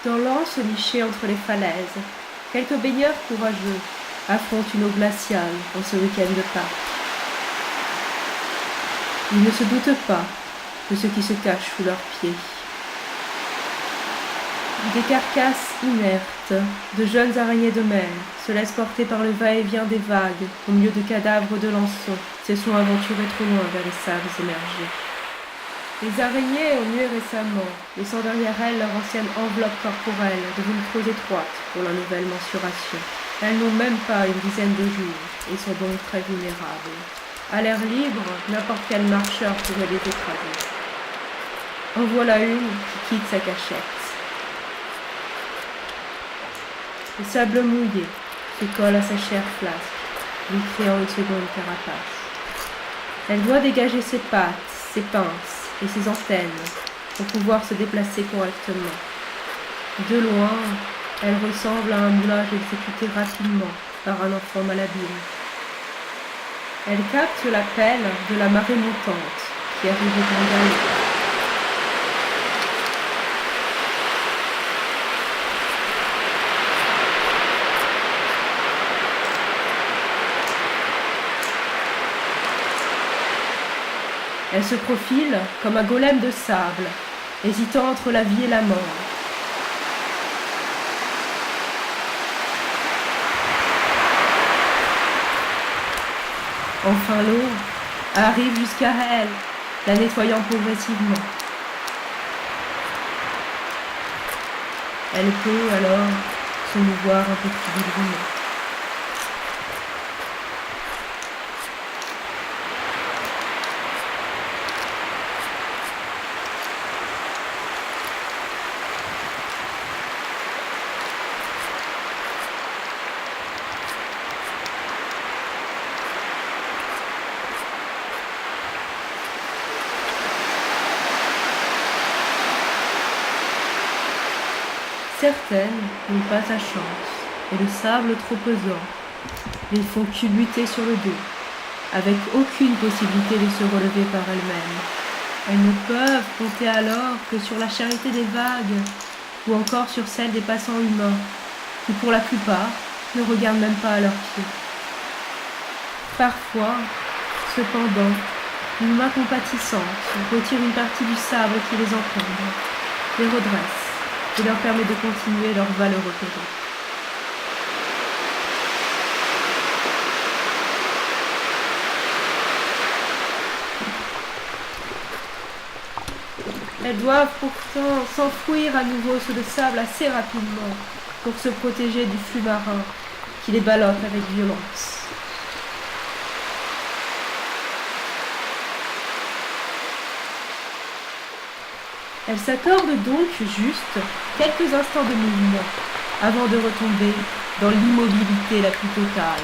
Dans l'anse nichée entre les falaises, quelques baigneurs courageux affrontent une eau glaciale en ce week-end de Pâques. Ils ne se doutent pas de ce qui se cache sous leurs pieds. Des carcasses inertes de jeunes araignées de mer se laissent porter par le va-et-vient des vagues au milieu de cadavres de lançons se sont aventurés trop loin vers les sables émergés. Les araignées ont mué récemment, laissant derrière elles leur ancienne enveloppe corporelle devenue trop étroite pour la nouvelle mensuration. Elles n'ont même pas une dizaine de jours et sont donc très vulnérables. À l'air libre, n'importe quel marcheur pourrait les écraser. En voilà une qui quitte sa cachette. Le sable mouillé se colle à sa chair flasque, lui créant une seconde carapace. Elle doit dégager ses pattes, ses pinces et ses antennes pour pouvoir se déplacer correctement. De loin, elle ressemble à un moulage exécuté rapidement par un enfant malhabile. Elle capte l'appel de la marée montante qui arrive au grand galop. Elle se profile comme un golem de sable, hésitant entre la vie et la mort. Enfin l'eau arrive jusqu'à elle, la nettoyant progressivement. Elle peut alors se mouvoir un peu plus librement. Certaines n'ont pas sa chance, et le sable trop pesant les font culbuter sur le dos, avec aucune possibilité de se relever par elles-mêmes. Elles ne peuvent compter alors que sur la charité des vagues, ou encore sur celle des passants humains, qui pour la plupart ne regardent même pas à leurs pieds. Parfois, cependant, une main compatissante retire une partie du sable qui les encombre, les redresse, et leur permet de continuer leur valeureux périple. Elles doivent pourtant s'enfouir à nouveau sous le sable assez rapidement pour se protéger du flux marin qui les ballotte avec violence. Elles s'accordent donc juste quelques instants de mouvement avant de retomber dans l'immobilité la plus totale.